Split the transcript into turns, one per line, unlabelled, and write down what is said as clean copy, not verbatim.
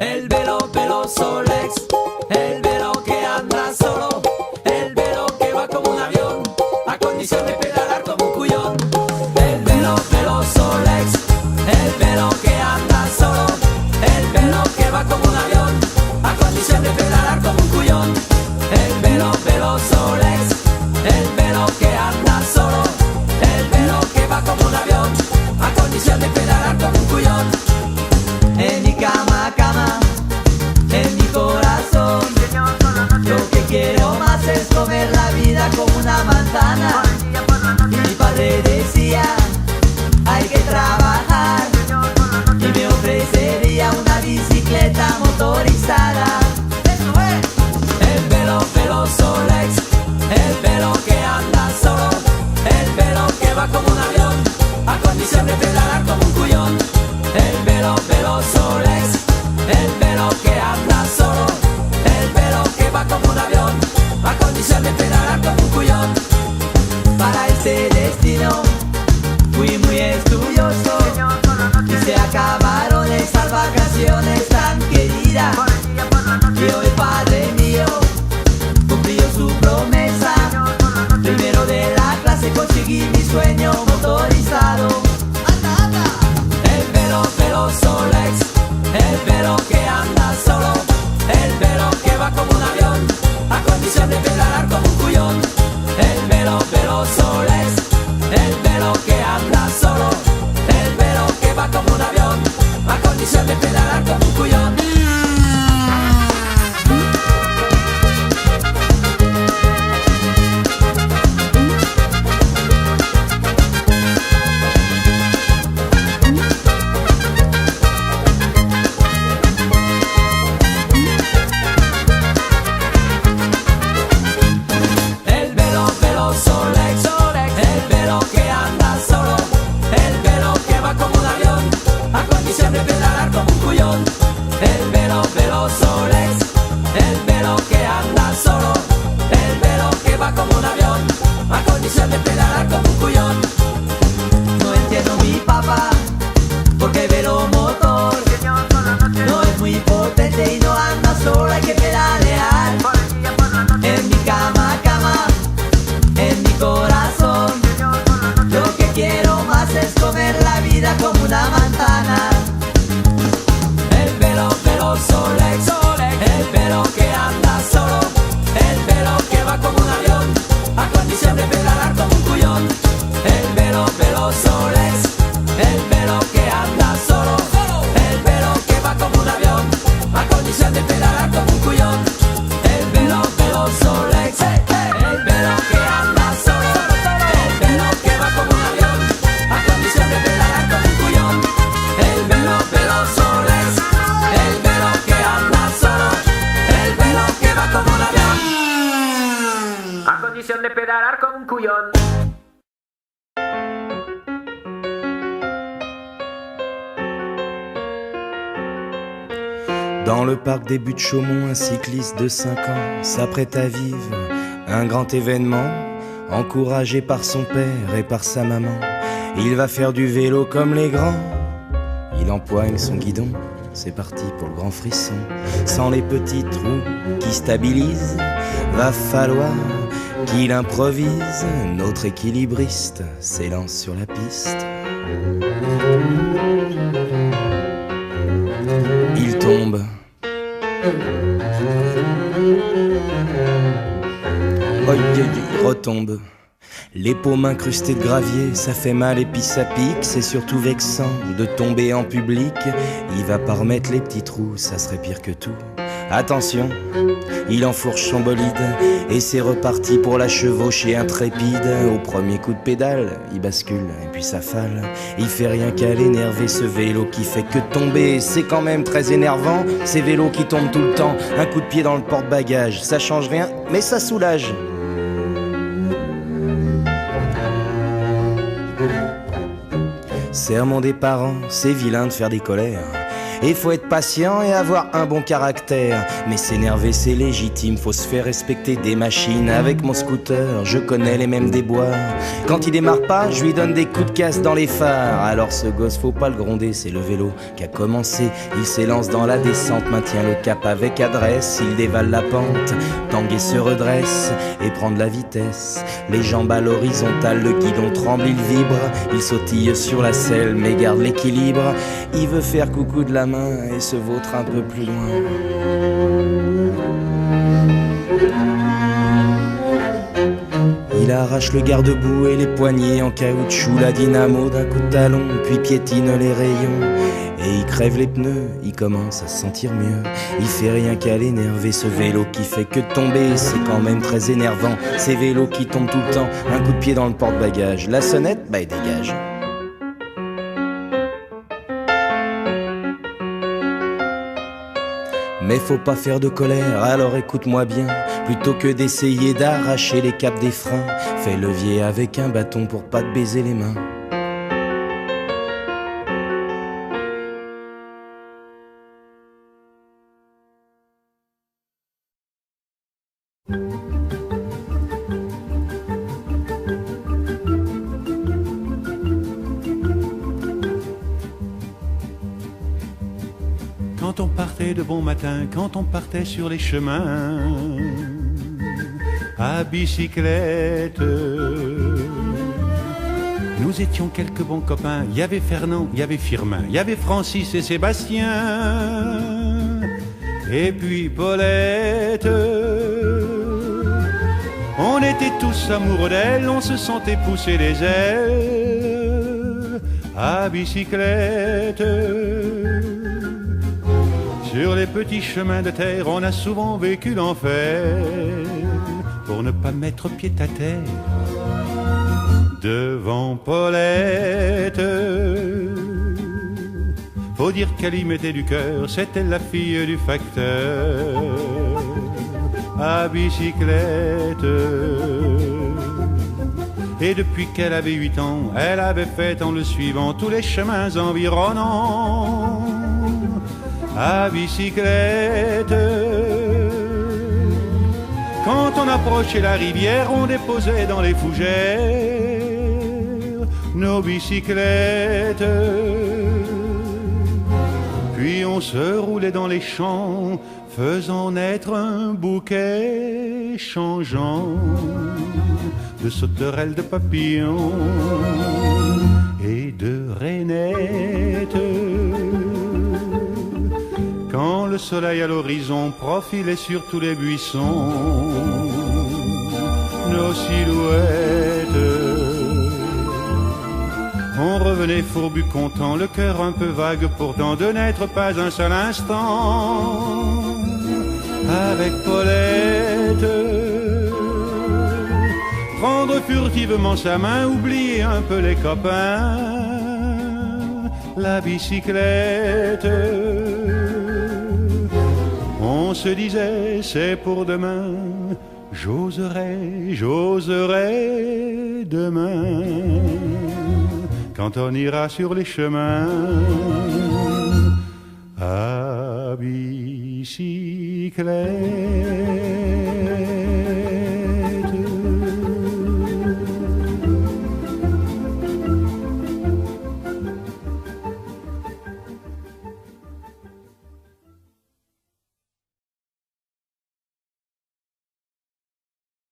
El velo, velo Solex, el velo que anda solo, el velo que va como un avión, a condición de pedalar como un cuyón. El velo, velo Solex, el velo que anda solo, el velo que va como un avión, a condición de pedalar como un cuyón. El velo, velo Solex, el velo que anda solo, el velo que va como un avión, a condición de pedalar como un cuyón. En mi cama, cama, en mi corazón, lo que quiero más es comer la vida como una manzana. Y mi padre decía, hay que trabajar, y me ofrecería una bicicleta motorizada. El velo, velo Solex, el velo que anda solo, el velo que va como un avión, a condición de pedalar como un cuyón. El velo, velo Solex, el velo que anda solo, el velo que va como un avión, a condición de pedalar como un cuyón. Para este destino fui muy estudioso y se acabaron esas vacaciones tan queridas. Y hoy Padre mío cumplió su promesa, primero de la clase conseguí mi sueño motorizado. El velo, velo Solex, el velo que anda solo, el velo que va como un avión, a condición de pedalar como un cuyón. El velo, velo Solex, el velo que anda solo, el velo que va como un avión, a condición de pedalar como un cuyón. Solex, el velo que anda solo, el velo que va como un avión, a condición de pedalar como un cuyón. El velo, velo Solex, el velo que anda solo, el velo que va como un avión, a condición de pedalar como un cuyón. No entiendo mi papá, porque velo motor no es muy potente y no anda solo, hay que pedalear. En mi cama, cama, en mi corazón, lo que quiero más es comer la vida como una manzana. El velo, velo Solex, el velo que anda solo, el velo que va como un avión, a condición de pedalar como un cuyón. El velo, velo Solex, el velo que anda solo, el velo que va como un avión, a condición de pedalar como un cuyón. El velo, velo Solex, el velo que anda solo, el velo que va como un avión, a condición de pedalar como un cuyón. El velo, velo Solex, el velo que anda solo, el velo que va como un avión, a condición de pedalar como un cuyón.
Dans le parc des Buttes Chaumont, un cycliste de 5 ans s'apprête à vivre un grand événement. Encouragé par son père et par sa maman, il va faire du vélo comme les grands. Il empoigne son guidon, c'est parti pour le grand frisson. Sans les petits trous qui stabilisent, va falloir qu'il improvise. Notre équilibriste s'élance sur la piste. Il tombe. Il retombe. Les paumes incrustées de gravier, ça fait mal et puis ça pique. C'est surtout vexant de tomber en public. Il va pas remettre les petits trous, ça serait pire que tout. Attention, il enfourche son bolide et c'est reparti pour la chevauchée intrépide. Au premier coup de pédale, il bascule et puis ça fale. Il fait rien qu'à l'énerver, ce vélo qui fait que tomber. C'est quand même très énervant, ces vélos qui tombent tout le temps. Un coup de pied dans le porte-bagages, ça change rien, mais ça soulage. Sermon des parents, c'est vilain de faire des colères. Et faut être patient et avoir un bon caractère. Mais s'énerver c'est légitime, faut se faire respecter des machines. Avec mon scooter, je connais les mêmes déboires. Quand il démarre pas, je lui donne des coups de casse dans les phares. Alors ce gosse, faut pas le gronder, c'est le vélo qui a commencé. Il s'élance dans la descente, maintient le cap avec adresse. Il dévale la pente, tangue et se redresse et prend de la vitesse. Les jambes à l'horizontale, le guidon tremble, il vibre. Il sautille sur la selle mais garde l'équilibre. Il veut faire coucou de la main et se vautre un peu plus loin. Il arrache le garde-boue et les poignées en caoutchouc, la dynamo d'un coup de talon, puis piétine les rayons. Et il crève les pneus, il commence à se sentir mieux. Il fait rien qu'à l'énerver, ce vélo qui fait que tomber, c'est quand même très énervant. Ces vélos qui tombent tout le temps, un coup de pied dans le porte-bagages. La sonnette, bah il dégage. Mais faut pas faire de colère, alors écoute-moi bien. Plutôt que d'essayer d'arracher les capes des freins, fais levier avec un bâton pour pas te baiser les mains.
Quand on partait de bon matin, quand on partait sur les chemins à bicyclette, nous étions quelques bons copains. Il y avait Fernand, il y avait Firmin, il y avait Francis et Sébastien, et puis Paulette. On était tous amoureux d'elle, on se sentait pousser les ailes à bicyclette. Sur les petits chemins de terre, on a souvent vécu l'enfer pour ne pas mettre pied à terre devant Paulette. Faut dire qu'elle y mettait du cœur, c'était la fille du facteur à bicyclette. Et depuis qu'elle avait 8 ans, elle avait fait en le suivant tous les chemins environnants à bicyclette. Quand on approchait la rivière, on déposait dans les fougères nos bicyclettes. Puis on se roulait dans les champs, faisant naître un bouquet changeant de sauterelles, de papillons et de rainettes. Quand le soleil à l'horizon profilait sur tous les buissons nos silhouettes, on revenait fourbu content, le cœur un peu vague pourtant de n'être pas un seul instant avec Paulette. Prendre furtivement sa main, oublier un peu les copains, la bicyclette. On se disait c'est pour demain, j'oserai, j'oserai demain, quand on ira sur les chemins à bicyclette.